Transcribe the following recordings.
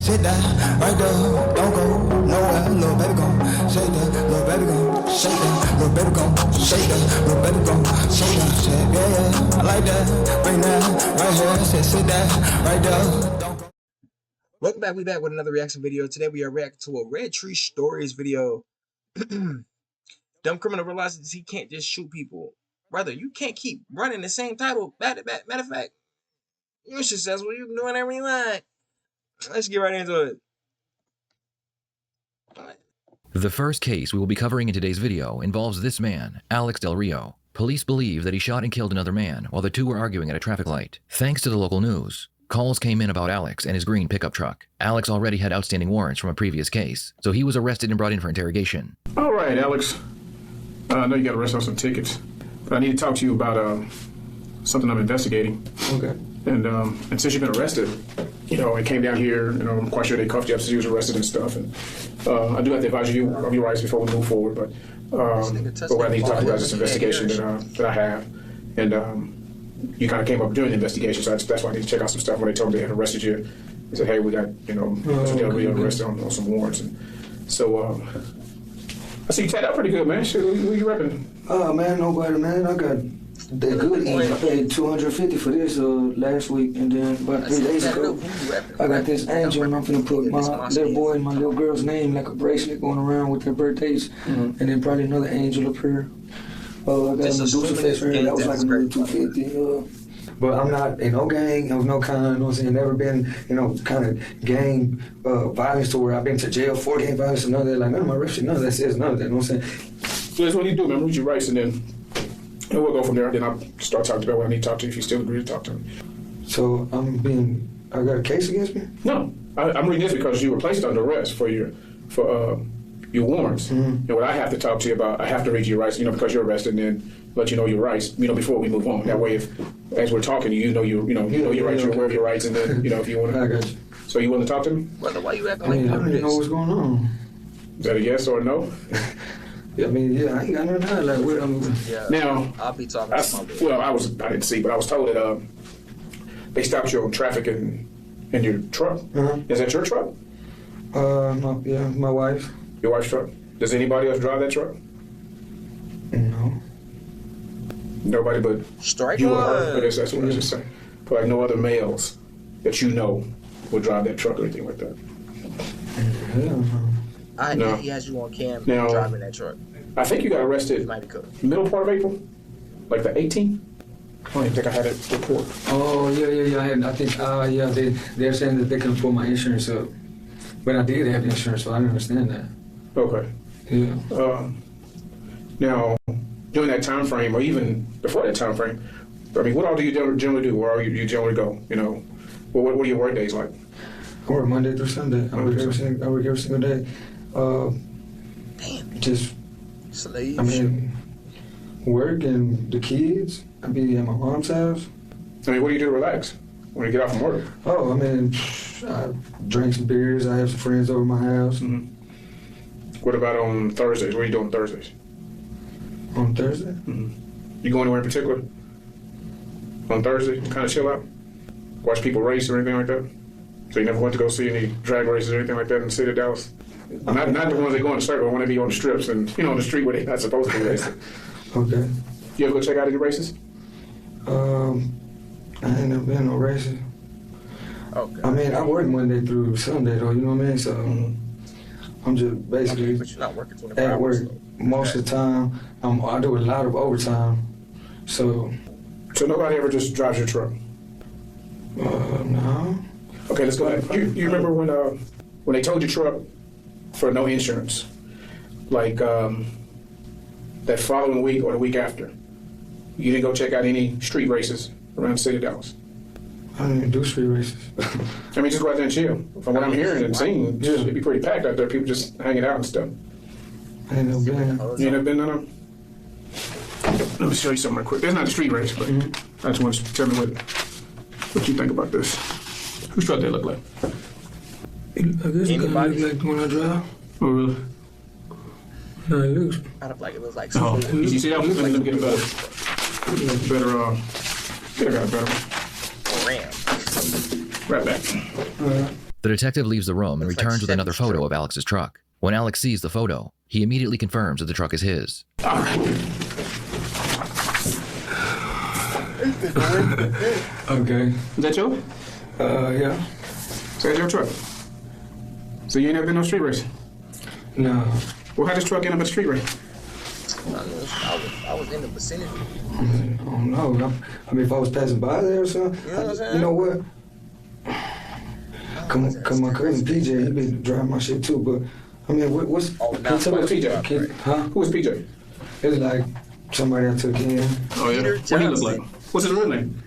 sit down, right there, don't go nowhere, little baby gon' shake that, little baby gon' shake that, little baby gon' shake that, little baby gon' shake that, shit, yeah, I like that, right now, right here, sit down, right there, don't go. Welcome back, we back with another reaction video. Today we are reacting to a Red Tree Stories video. Dumb criminal realizes he can't just shoot people. Brother, you can't keep running the same title back to back. Matter of fact, you're successful, you can do whatever you like. Let's get right into it. The first case we will be covering in today's video involves this man, Alex Del Rio. Police believe that he shot and killed another man while the two were arguing at a traffic light. Thanks to the local news, calls came in about Alex and his green pickup truck. Alex already had outstanding warrants from a previous case, so he was arrested and brought in for interrogation. All right, Alex. I know you got arrested on some tickets, but I need to talk to you about something I'm investigating. Okay. And since you've been arrested, and came down here, I'm quite sure they cuffed you up since you was arrested and stuff. And I do have to advise you of your rights before we move forward. But what I need to talk about is this investigation that I have, and you kind of came up during the investigation, so that's why I need to check out some stuff. When they told me they had arrested you, they said, "Hey, we got we arrested on some warrants." And so I see you tied out pretty good, man. Shit, who you repping? Oh man, nobody, man. I got that good eat. I paid $250 for this last week, and then about 3 days ago, I got this angel, and I'm finna put my little boy and my little girl's name like a bracelet going around with their birthdays, and then probably another angel up here. I got a Medusa face right here. That was like another $250. But I'm not in no gang of no kind, you know what I'm saying? Never been, kind of gang violence to where I've been to jail for gang violence or none of that. Like, none of my records, none of that says none of that, you know what I'm saying? So that's what you do, man. Read your rights, and then we'll go from there. Then I'll start talking about what I need to talk to you if you still agree to talk to me. So I got a case against me? No. I'm reading this because you were placed under arrest for your warrants. Mm-hmm. And what I have to talk to you about, I have to read your rights, because you're arrested, and then let you know your rights, before we move on. That way, if as we're talking, you know your rights, you're aware of your rights, and then if you want to. I got you. So you willing to talk to me? Brother, why you acting I don't even know what's going on. Is that a yes or a no? I ain't got nothing to hide. Like, what now, I'll be talking to my boy. Well, I didn't see, but I was told that they stopped you on traffic in your truck. Is that your truck? My wife. Your wife's truck. Does anybody else drive that truck? No. Nobody but Strike you or her. I guess that's what I was just saying. But like no other males that you know will drive that truck or anything like that. Hell no. He has you on cam driving that truck. I think you got arrested middle part of April, like the 18th. I don't even think I had a report. Oh, yeah. I think, they're saying that they can pull my insurance up. But I did have insurance, so I didn't understand that. Okay. Yeah. Now, during that time frame, or even before that time frame, what all do you generally do? Where you generally go? What are your work days like? I work Monday through Sunday. I work every single day. Damn. Just slave. Work and the kids. I be at my mom's house. What do you do to relax when you get off from work? Oh, I drink some beers. I have some friends over my house. Mm-hmm. What about on Thursdays? What are you doing on Thursdays? On Thursday? Mm-hmm. You go anywhere in particular? On Thursday, kind of chill out? Watch people race or anything like that? So you never went to go see any drag races or anything like that in the city of Dallas? Not the ones that go in the circle, but when they be on the strips and, on the street where they're not supposed to be racing. Okay. You ever go check out any races? I ain't never been no races. Okay. I work Monday through Sunday, though, you know what I mean? So I'm just basically but you're not working 24 at hours, work most of the time. I do a lot of overtime. So nobody ever just drives your truck? No. Okay, let's go ahead. You remember when they told your truck for no insurance, like that following week or the week after, you didn't go check out any street races around the city of Dallas? I don't even do street races. Just go out there and chill. From what I'm hearing and seeing, it'd be pretty packed out there. People just hanging out and stuff. I ain't never been. You ain't never been none of them? Let me show you something real quick. There's not a street race, but I just want you to tell me what you think about this. Whose truck they look like? I guess it look like when I drive. Oh, really? No, it looks. I don't like it looks like Oh, something. you see that? Let me get a better, I got a better one. Ram. Right back. The detective leaves the room and returns with another photo of Alex's truck. When Alex sees the photo, he immediately confirms that the truck is his. All right. Okay. Is that yours? Yeah. So that's your truck? So you ain't never been no street racing? No. Well, how this truck end up at the street race? I was in the vicinity. I don't know. I mean, if I was passing by there or something, You know what I'm saying? you know what? Come my cousin PJ, he been driving my shit too, but I mean, what's... Oh, can now you tell me who's PJ? Huh? Who is PJ? It's like somebody I took in. Oh, yeah. Peter What he look Johnson. like? What's his real name?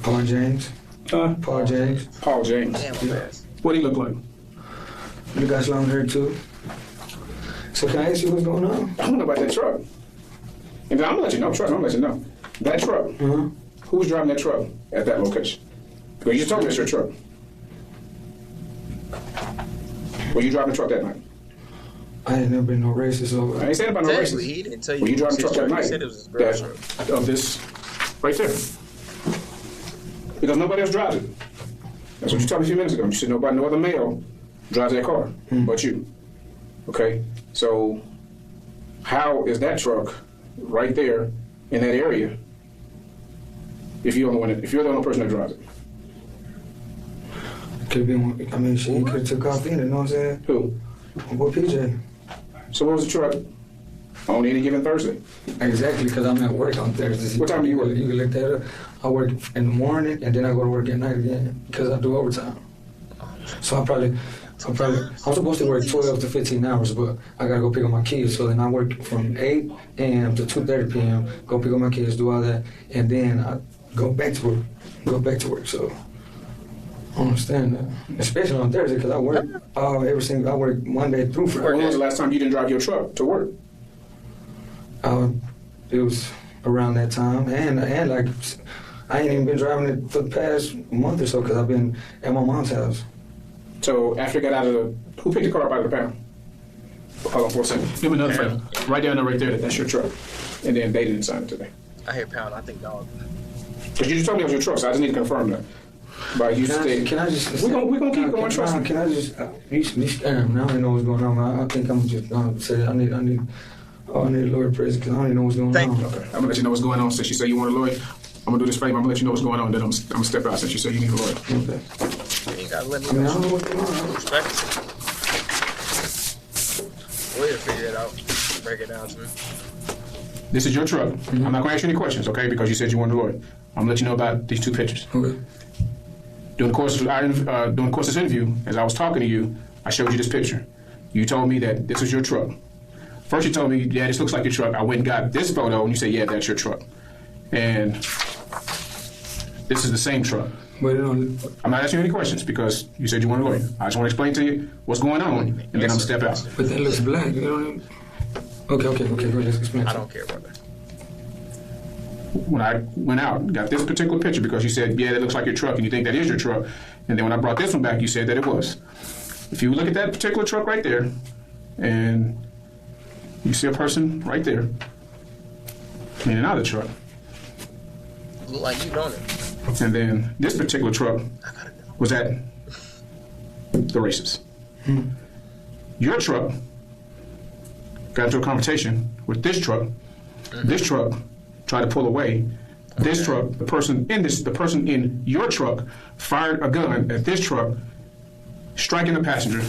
Paul James. Paul James. Paul James. Damn fast. What he look like? You got long hair too. So can I ask you what's going on? I don't know about that truck. And I'm gonna let you know, trust me, I'm gonna let you know. That truck, Uh-huh. who was driving that truck at that location? Because you just told me it's your truck. Were you driving the truck that night? I ain't never been no racist, so I ain't saying about no Technically, racist. he didn't tell you. Were you driving the truck that He night? said it was his girl's truck. That, of this, right there. Because nobody else drives it. That's what you told me a few minutes ago. You said no other male drives that car but you. Okay? So, how is that truck right there in that area if you're the only person that drives it? could have been. I mean, she could have took off in it. You know what I'm saying? Who? What PJ? So what was the truck on any given Thursday? Exactly, because I'm at work on Thursdays. What time do you work? You can look that up. I work in the morning and then I go to work at night again because I do overtime. So I'm supposed to work 12 to 15 hours, but I gotta go pick up my kids. So then I work from 8 a.m. to 2:30 p.m. Go pick up my kids, do all that, and then I go back to work. So I understand that, especially on Thursday because I work I work Monday through Friday. When was the last time you didn't drive your truck to work? It was around that time, and like I ain't even been driving it for the past month or so because I've been at my mom's house. So after you got out of the, who picked the car up out of the pound? Hold on for a second. Give me another favor. Write down there right there that that's your truck. And then they didn't sign it today. I hear pound. I think dog. Because you just told me it was your truck, so I just need to confirm that. But you Can I just? We're gonna keep going, trust me. Can I just? Now I know what's going on. Man. I think I'm just gonna say I need a lawyer present because I don't even know what's going Thank on. you. Okay, I'm gonna let you know what's going on. Since you say you want a lawyer, I'm gonna do this favor. I'm gonna let you know what's going on. Then I'm gonna step out since you say you need a lawyer. Okay. You ain't gotta let me I mean, I don't know know. what's going on. Respect it. We'll figure it out. Break it down to me. This is your truck. I'm not gonna ask you any questions, okay? Because you said you wanted a lawyer. I'm gonna let you know about these two pictures. Okay. During the course of this interview, as I was talking to you, I showed you this picture. You told me that this is your truck. First you told me, yeah, this looks like your truck. I went and got this photo, and you said, yeah, that's your truck. And this is the same truck. But it don't. I'm not asking you any questions because you said you want a lawyer. I just want to explain to you what's going on, and then I'm gonna step out. But that looks black. You know. Okay. Go ahead. Let's explain. I don't care about that. When I went out and got this particular picture because you said, yeah, that looks like your truck, and you think that is your truck. And then when I brought this one back, you said that it was. If you look at that particular truck right there, and you see a person right there, in and out of the truck. Look like you, don't it? And then this particular truck was at the races. Your truck got into a confrontation with this truck. This truck tried to pull away. This truck, the person in your truck fired a gun at this truck, striking the passenger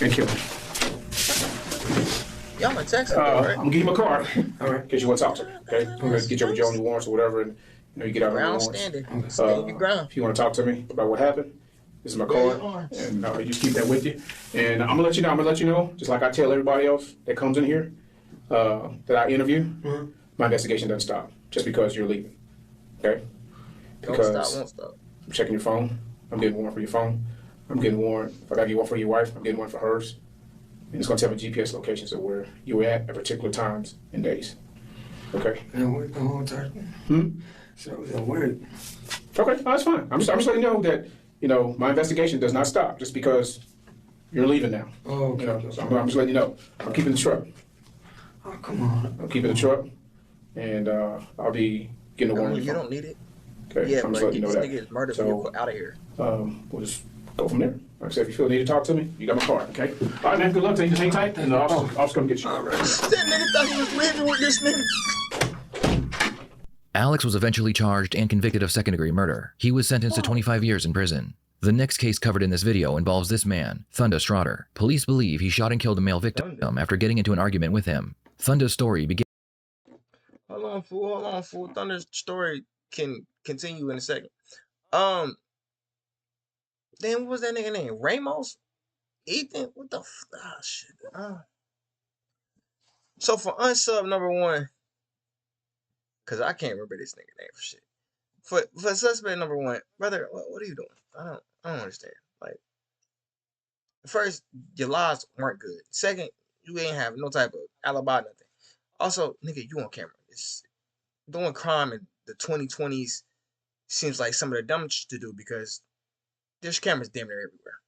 and killing him. Y'all in Texas, though, right? I'm gonna give you my card. All right. Because you want to talk to me, okay? I'm gonna get your own warrants or whatever, and you get out of the Ground warrants. standing. Stand your ground. If you want to talk to me about what happened, this is my card, and you just keep that with you. And I'm gonna let you know, just like I tell everybody else that comes in here that I interview, my investigation doesn't stop just because you're leaving. Okay? Don't stop, won't stop. I'm checking your phone. I'm getting warrant for your phone. I'm getting warrant. If I gotta get one for your wife, I'm getting one for hers. And it's gonna tell me GPS locations of where you were at particular times and days. Okay? And work the whole time. So it was at work. Okay, that's fine. I'm just letting you know that, my investigation does not stop just because you're leaving now. Oh, okay. So I'm just letting you know. I'm keeping the truck. Oh, come on. I'm keeping the truck, and I'll be getting a warrant. You don't need it. Okay, Yeah, so I'm but just letting you this know that. nigga is murdered So, out of here. We'll just go from there. Like I said, if you feel the need to talk to me, you got my card, okay? All right, man, good luck to you. Just hang tight, and the officer come get you. All right. That nigga thought he was living with this nigga. Alex was eventually charged and convicted of second-degree murder. He was sentenced to 25 years in prison. The next case covered in this video involves this man, Thunda Strader. Police believe he shot and killed a male victim after getting into an argument with him. Thunda's story begins. Hold on, fool. Thunder's story can continue in a second. Then what was that nigga name? Ramos? Ethan? What the shit. So for unsub number 1, cause I can't remember this nigga name for shit. For suspect number 1, brother, what are you doing? I don't understand. Like, first, your lies weren't good. Second, you ain't have no type of alibi, nothing. Also, nigga, you on camera. It's doing crime in the 2020s seems like some of the dumbest to do because there's cameras damn near everywhere.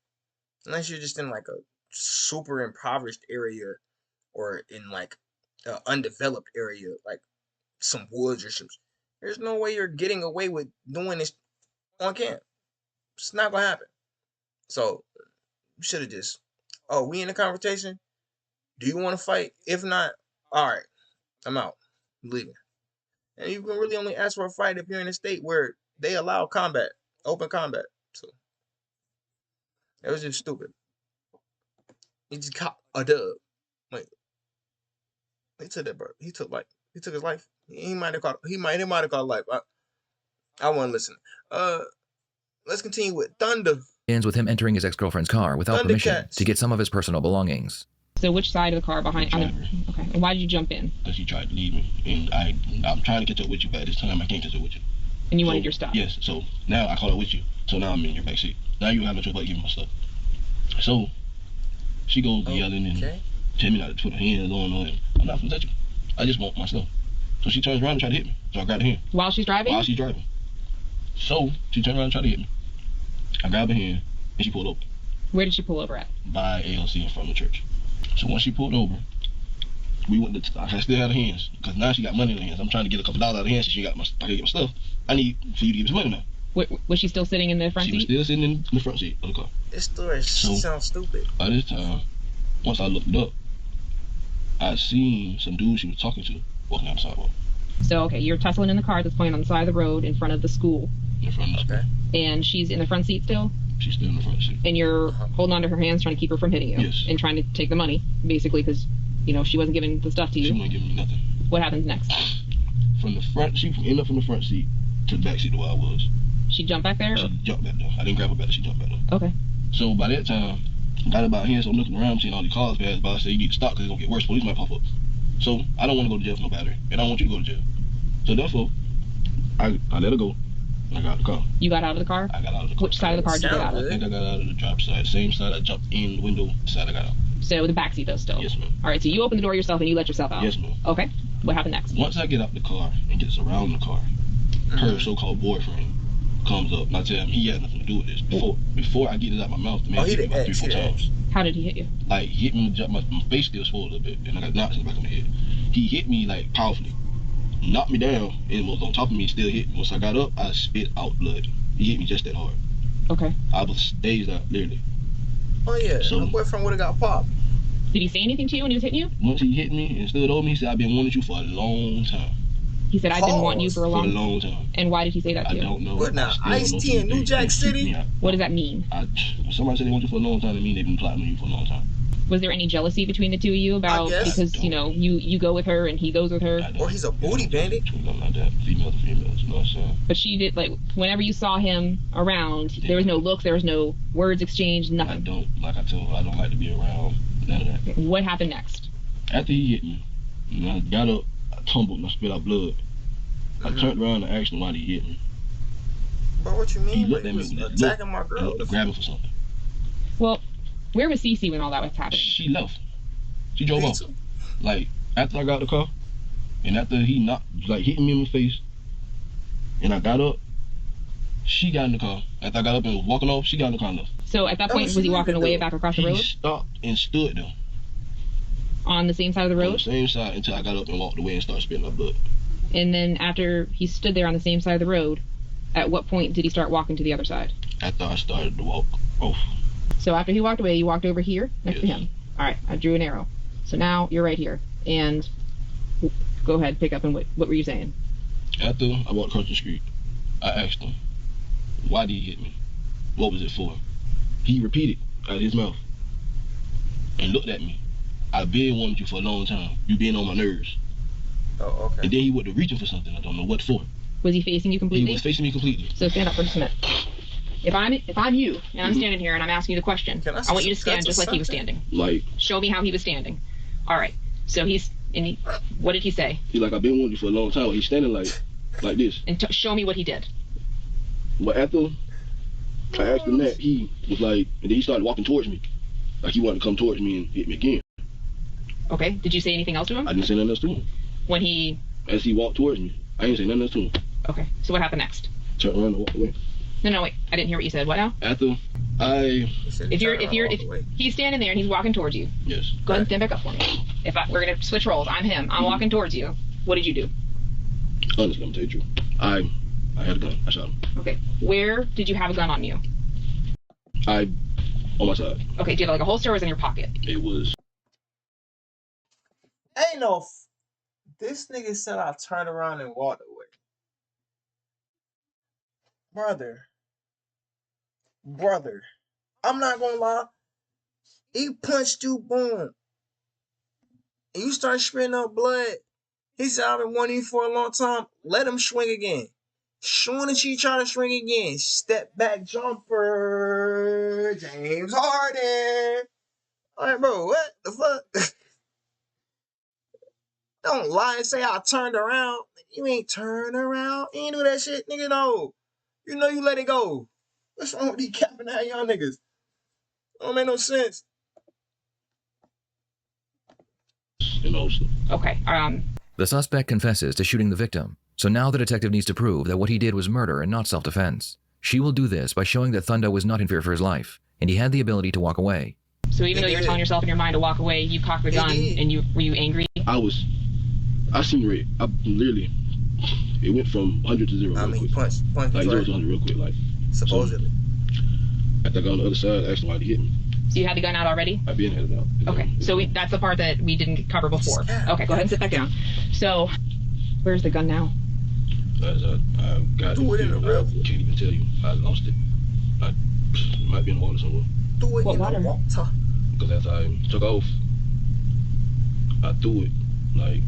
Unless you're just in like a super impoverished area or in like an undeveloped area, like some woods or some. There's no way you're getting away with doing this on camera. It's not gonna happen. So you should have just, we in a confrontation? Do you want to fight? If not, all right, I'm out. I'm leaving. And you can really only ask for a fight if you're in a state where they allow combat, open combat. So it was just stupid. He just caught a dub. Like, he took that, bro. He took his life. He might have caught life. I wasn't listening. Let's continue with Thunder. Ends with him entering his ex-girlfriend's car without permission to get some of his personal belongings. So which side of the car behind? Okay. And why did you jump in? Because he tried to leave me, and I'm trying to catch up with you, but at this time I can't catch up with you. And you wanted your stuff? Yes. So now I caught up with you. So now I'm in your backseat. Now you have no choice but to give me my stuff. So she goes yelling and tell me not to put her hands on her. And I'm not gonna touch you. I just want my stuff. So she turns around and tries to hit me. So I grab her hand. While she's driving? While she's driving. So she turned around and tried to hit me. I grabbed her hand and she pulled over. Where did she pull over at? By ALC in front of the church. So once she pulled over, we went to, I still had her hands, because now she got money in her hands. I'm trying to get a couple dollars out of her hands so she got I can get my stuff. I need for you to give us money now. Was she still sitting in the front seat? She was still sitting in the front seat of the car. This story sounds stupid. By this time, once I looked up, I seen some dude she was talking to walking down the sidewalk. So, okay, you're tussling in the car that's pointing on the side of the road in front of the school. In front of the school. And she's in the front seat still? She's still in the front seat. And you're holding onto her hands trying to keep her from hitting you? Yes. And trying to take the money, basically, because, you know, she wasn't giving the stuff to you. She wasn't giving me nothing. What happens next? From the front, she ended up from the front seat to the back seat to where I was. She jumped back there? She jumped back there. I didn't grab her back there, she jumped back there. Okay. So by that time, I got about here, so I'm looking around, seeing all these cars pass by. I said, you need to stop because it's going to get worse. Police might pop up. So I don't want to go to jail for no battery, and I don't want you to go to jail. So therefore, I let her go, and I got out of the car. You got out of the car? I got out of the car. Which side of the car did you get out of? I think I got out of the driver's side. Same side I jumped in the window, side I got out. So the back seat though still? Yes, ma'am. All right, so you open the door yourself and you let yourself out? Yes, ma'am. Okay. What happened next? Once I get out the car and gets around the car, her so-called boyfriend comes up and I tell him he had nothing to do with this. Before I get it out my mouth, the man hit me about 3-4 times. How did he hit you? Like, he hit me, my face still swole a little bit, and I got knots in the back of my head. He hit me, like, powerfully. Knocked me down, and was on top of me, still hit me. Once I got up, I spit out blood. He hit me just that hard. Okay. I was dazed out, literally. Oh, yeah. So, my boyfriend would have got popped. Did he say anything to you when he was hitting you? Once he hit me and stood over me, he said, I've been wanting you for a long time. He said, I've been wanting you for a long time. And why did he say that to you? I don't know. What now? Ice-T in New Jack City? What does that mean? When somebody said they want you for a long time, it means they've been plotting on you for a long time. Was there any jealousy between the two of you about, because, you know, you go with her and he goes with her? Or he's a booty bandit? Nothing like that. Female to females, you know what I'm saying? But she did, like, whenever you saw him around, there was no looks, there was no words exchanged, nothing. Like I told her, I don't like to be around none of that. What happened next? After he hit me, and I got up, I tumbled and I spit out blood. I turned around and asked him why he hit me. But what you mean? He looked at me with attacking my girl. To grab him for something. Well, where was Cece when all that was happening? She left. She drove off. Like, after I got the car, and after he knocked, like, hitting me in the face, and I got up, she got in the car. After I got up and was walking off, she got in the car and left. So at that point, was he walking away back across the road? He stopped and stood there. On the same side of the road? On the same side until I got up and walked away and started spitting out blood. And then after he stood there on the same side of the road, at what point did he start walking to the other side? After I started to walk Both. So after he walked away, you walked over here next to him. All right, I drew an arrow. So now you're right here. And go ahead, pick up, and what were you saying? After I walked across the street, I asked him, why did he hit me? What was it for? He repeated out of his mouth and looked at me. I've been wanting you for a long time. You been on my nerves. Oh, okay. And then he went to reaching for something. I don't know what for. Was he facing you completely? He was facing me completely. So stand up for just a minute. If I'm you and I'm standing here and I'm asking you the question, I want you to stand just like he was standing. Like, show me how he was standing. All right. So what did he say? He's like, I've been wanting you for a long time. He's standing like this. And show me what he did. But after I asked him that, he was like, and then he started walking towards me. Like he wanted to come towards me and hit me again. Okay. Did you say anything else to him? I didn't say nothing else to him. As he walked towards me, I didn't say nothing else to him. Okay. So what happened next? Turned around and walked away. No, wait. I didn't hear what you said. What now? After if he's standing there and he's walking towards you. Yes. Go ahead and stand back up for me. We're gonna switch roles. I'm him. I'm walking towards you. What did you do? Honestly, I'm gonna tell you the truth. I had a gun. I shot him. Okay. Where did you have a gun on you? On my side. Okay. Do you have like a holster or was it in your pocket? It was. Ain't no. This nigga said I turned around and walked away. Brother, I'm not gonna lie. He punched you, boom. And you start spitting up blood. He said, I've been wanting you for a long time. Let him swing again. Soon as he try to swing again, step back jumper, James Harden. All right, bro, what the fuck? Don't lie and say I turned around. You ain't turned around. You ain't do that shit, nigga, no. You know you let it go. What's wrong with these capping out y'all niggas? Don't make no sense. Okay. The suspect confesses to shooting the victim, so now the detective needs to prove that what he did was murder and not self-defense. She will do this by showing that Thunda was not in fear for his life, and he had the ability to walk away. So even though you're telling yourself in your mind to walk away, you cocked the gun, and were you angry? I seen red. It went from 100 to 0 real quick. Punched like 0 to 100 real quick, like. Supposedly. So, after I got on the other side, I asked him why he hit me. So you had the gun out already? I've been had it out. Okay, so that's the part that we didn't cover before. Okay, go ahead and sit back down. So, where's the gun now? I got Do it in the real. I can't even tell you. I lost it. It might be in the water somewhere. Do it in the water. Because after I took off, I threw it, like,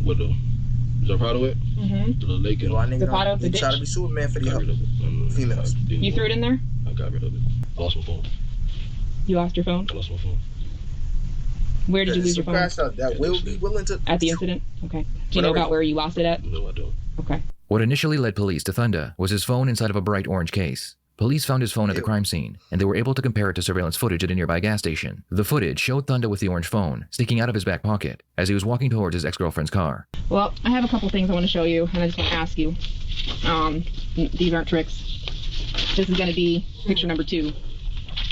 with the Zarpado at? Mm-hmm. To the lake. And Zarpado, the ditch? Try to be Superman for the females. You threw it in there? I got rid of it. I lost my phone. You lost your phone? I lost my phone. Where did you lose your phone? That will be willing to. At the incident? Okay. Do you know about where you lost it at? No, I don't. Okay. What initially led police to Thunda was his phone inside of a bright orange case. Police found his phone at the crime scene, and they were able to compare it to surveillance footage at a nearby gas station. The footage showed Thunda with the orange phone sticking out of his back pocket as he was walking towards his ex-girlfriend's car. Well, I have a couple things I want to show you, and I just want to ask you. These aren't tricks. This is going to be picture number 2.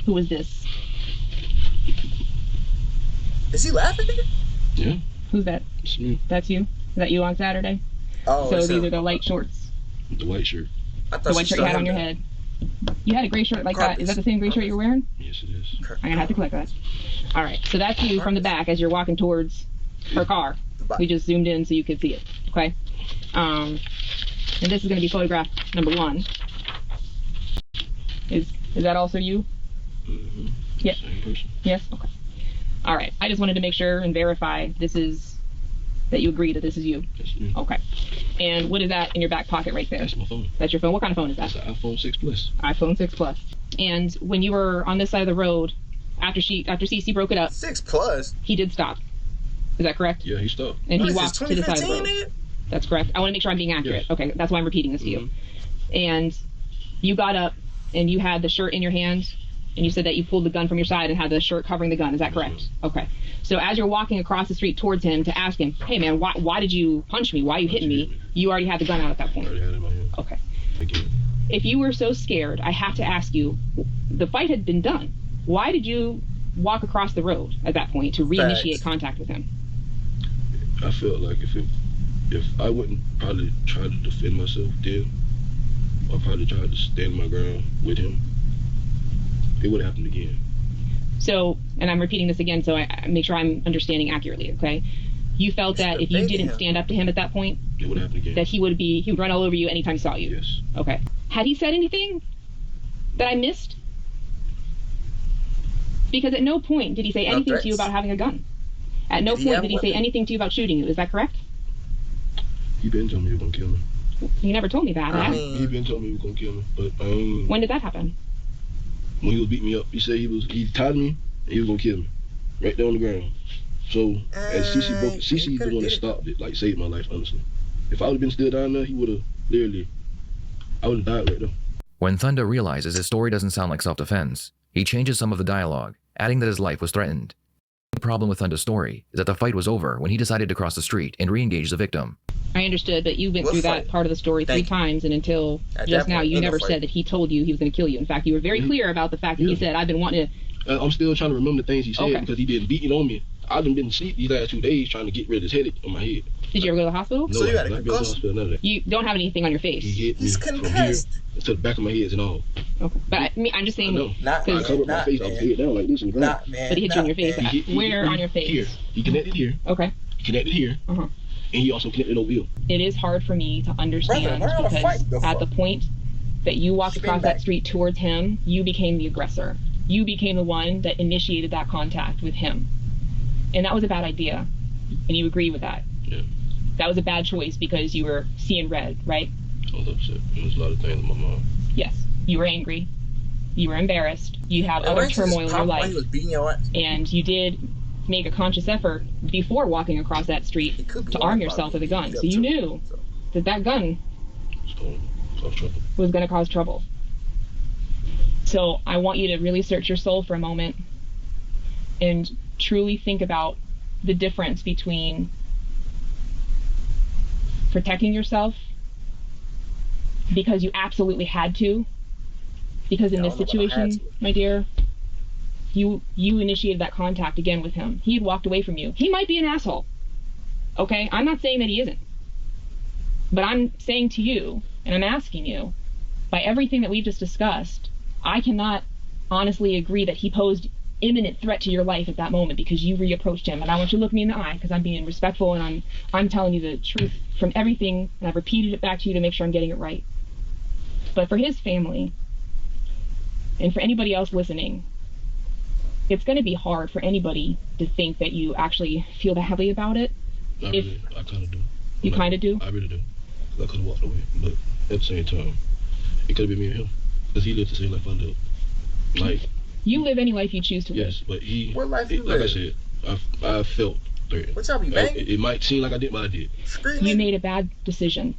Who is this? Is he laughing, nigga? Yeah. Who's that? It's me. That's you? Is that you on Saturday? Oh, so these are the light shorts. The white shirt. The white shirt you had on your head. You had a gray shirt like that. Is that the same gray shirt you were wearing? Yes, it is. I'm going to have to collect that. All right. So that's you from the back as you're walking towards her car. We just zoomed in so you could see it. Okay? And this is going to be photograph number 1. Is that also you? Mm-hmm. Yes. Same person. Yes? Okay. All right. I just wanted to make sure and verify that you agree that this is you. That's me. Okay. And what is that in your back pocket right there? That's my phone. That's your phone? What kind of phone is that? That's the iPhone 6 Plus. iPhone 6 Plus. And when you were on this side of the road, after Cece broke it up, 6 Plus, he did stop. Is that correct? Yeah, he stopped. And he walked to the side of the road. Nigga? That's correct. I want to make sure I'm being accurate. Yes. Okay, that's why I'm repeating this to you. And you got up and you had the shirt in your hand, and you said that you pulled the gun from your side and had the shirt covering the gun. Is that correct? Okay. So as you're walking across the street towards him to ask him, hey man, why did you punch me? Why are you hitting me? You already had the gun out at that point. I already had it in my hand. Okay. Again. If you were so scared, I have to ask you, the fight had been done. Why did you walk across the road at that point to reinitiate contact with him? I felt like if I wouldn't probably try to defend myself then, I probably tried to stand my ground with him. it would have happened again. So, and I'm repeating this again so I make sure I'm understanding accurately, okay? You felt that if you didn't stand up to him at that point, it would happen again. That he would run all over you anytime he saw you? Yes. Okay. Had he said anything that I missed? Because at no point did he say anything to you about having a gun. At no point did he say anything to you about shooting you. Is that correct? He been telling me he was gonna kill me. He never told me that. He been telling me he was gonna kill me, but I ain't. When did that happen? When he was beating me up, he said he tied me and he was gonna kill me, right there on the ground. So as Cece the one that stopped it, like saved my life, honestly. If I would have been still down there, he would have literally, I would have died right there. When Thunder realizes his story doesn't sound like self-defense, he changes some of the dialogue, adding that his life was threatened. The problem with Thunder's story is that the fight was over when he decided to cross the street and re-engage the victim. I understood, but you went through that part of the story 3 times, and until just now, you never said that he told you he was going to kill you. In fact, you were very clear about the fact that he said, I've been wanting to... I'm still trying to remember the things he said because he been beating on me. I've been asleep these last 2 days trying to get rid of this headache on my head. Did you ever go to the hospital? No, So you I got a not been to the hospital, none of that. You don't have anything on your face? He hit me from here to the back of my head and all. Okay. But I'm just saying... I covered my face. I was head down like this in the ground. But he hit you in your face. Where on your face? Here. He connected here. Okay. He connected here. And he also connected over here. It is hard for me to understand because at the point that you walked across that street towards him, you became the aggressor. You became the one that initiated that contact with him. And that was a bad idea. And you agree with that? Yeah. That was a bad choice because you were seeing red, right? I was upset. There was a lot of things in my mind. Yes. You were angry. You were embarrassed. You have other turmoil in your life. And you did make a conscious effort before walking across that street to arm yourself with a gun. So you knew that that gun was going to cause trouble. So I want you to really search your soul for a moment and truly think about the difference between protecting yourself because you absolutely had to, because in this situation, my dear, you initiated that contact again with him. He had walked away from you. He might be an asshole. Okay? I'm not saying that he isn't. But I'm saying to you, and I'm asking you, by everything that we've just discussed, I cannot honestly agree that he posed imminent threat to your life at that moment because you reapproached him. And I want you to look me in the eye because I'm being respectful and I'm telling you the truth from everything, and I've repeated it back to you to make sure I'm getting it right. But for his family, and for anybody else listening, it's going to be hard for anybody to think that you actually feel badly about it. I kind of do. You kind of do? I really do. I could have walked away, but at the same time, it could have been me and him. Because he lived the same life I lived. Like, you live any life you choose to live. Yes, but he... What life you live? Like I said, I felt threatened. What y'all be banging? It might seem like I did, but I did. You made a bad decision.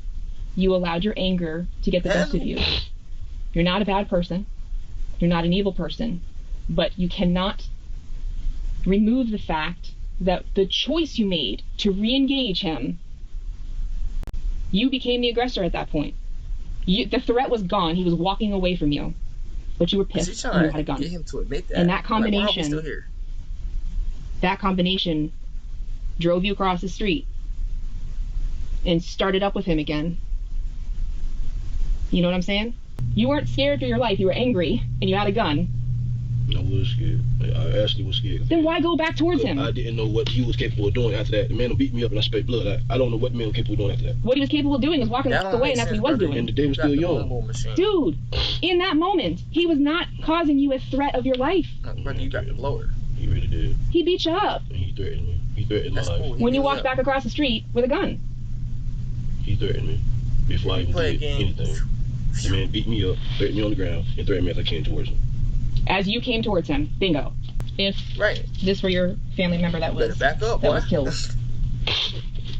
You allowed your anger to get the best of you. You're not a bad person. You're not an evil person. But you cannot remove the fact that the choice you made to re-engage him, you became the aggressor at that point. The threat was gone. He was walking away from you. But you were pissed and you had a gun. Get him to admit that. And that combination, still here? That combination drove you across the street and started up with him again. You know what I'm saying? You weren't scared for your life. You were angry and you had a gun. I was scared. I actually was scared. Then why go back towards him? I didn't know what he was capable of doing after that. The man beat me up and I spit blood. I don't know what the man was capable of doing after that. What he was capable of doing was walking away, and that's what he was doing. And the day was still young. Dude, in that moment, he was not causing you a threat of your life. Brother, you got the blower. He really did. He beat you up. And he threatened me. He threatened my life. Cool. When you walked back across the street with a gun. He threatened me before I even did anything. The man beat me up, threatened me on the ground, and threatened me as I came towards him. As you came towards him, bingo. If this were your family member that was was killed,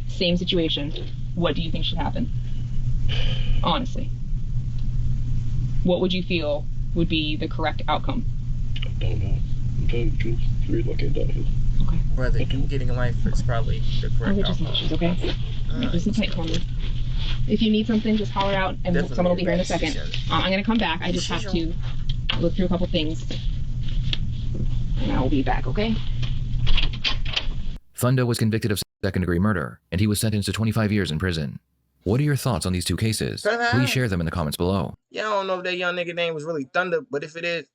same situation, what do you think should happen? Honestly, what would you feel would be the correct outcome? I don't know. I'm telling you the truth. The reason I came down here. Okay. Brother, you getting life is probably the correct outcome. Issues, okay? Just sit tight for me. If you need something, just holler out, and someone will be here in a second. I'm gonna come back. I just have to look through a couple things, and I will be back, okay? Thunder was convicted of second-degree murder, and he was sentenced to 25 years in prison. What are your thoughts on these two cases? Please share them in the comments below. Yeah, I don't know if that young nigga name was really Thunder, but if it is,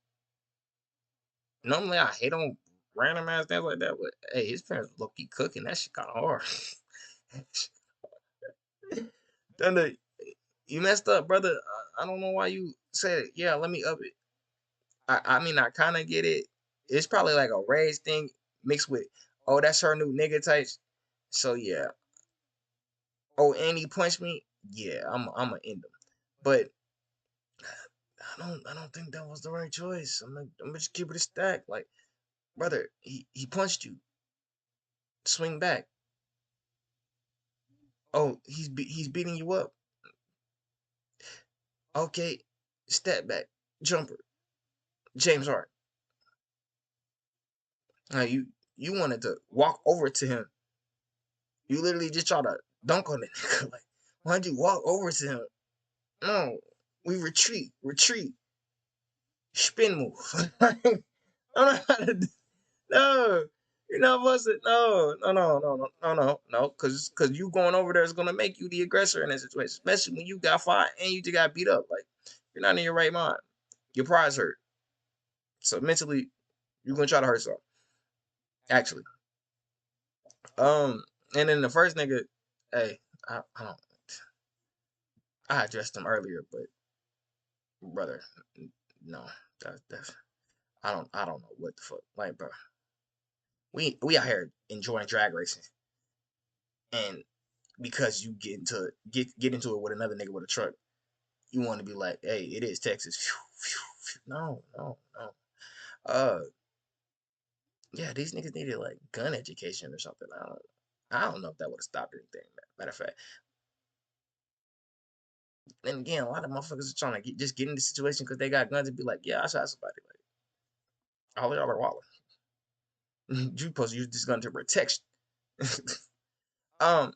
Normally, I hate on random ass things like that, but hey, his parents low-key cooking. That shit kind of hard. Thunder, you messed up, brother. I don't know why you said, yeah, let me up it. I mean, I kind of get it. It's probably like a rage thing mixed with, oh, that's her new nigga types. So yeah. Oh, and he punched me. Yeah, I'm gonna end him. But I don't think that was the right choice. I'm gonna just keep it a stack. Like, brother, he punched you. Swing back. Oh, he's beating you up. Okay, step back, jumper, James Harden. Now you wanted to walk over to him. You literally just try to dunk on it. Like, why'd you walk over to him? No, we retreat, spin move. I don't know how to do. No, you're not supposed to. No. Because you going over there is gonna make you the aggressor in that situation, especially when you got fought and you just got beat up. Like, you're not in your right mind. Your pride's hurt. So mentally, you're gonna try to hurt something. Actually, and then the first nigga, hey, I addressed him earlier, but brother, no, that's I don't know what the fuck, like, bro. We out here enjoying drag racing, and because you get into it with another nigga with a truck, you want to be like, hey, it is Texas. No. Yeah, these niggas needed like gun education or something. I don't know if that would have stopped anything. Matter of fact. And again, a lot of motherfuckers are trying to just get in the situation because they got guns and be like, yeah, I shot somebody. Like, all y'all are walling. You supposed to use this gun to protect. That's the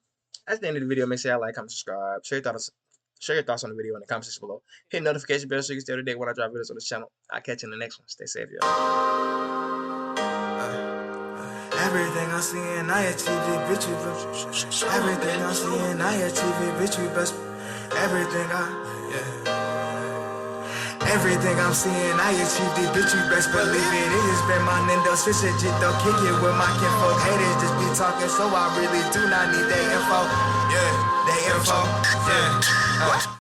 end of the video. Make sure y'all like, comment, subscribe, share your thoughts on the video in the comment section below. Hit the notification bell so you can stay up to date when I drop videos on this channel. I'll catch you in the next one. Stay safe, y'all. Everything I see in IHTV, bitch, you everything I see in IHTV, bitch, you best. Everything I'm seeing, IHTV, bitch, you best believe it. It has been my Nintendo switch it, though, kick it with my kinfolk. Haters just be talking, so I really do not need their info. Yeah, their info. Yeah.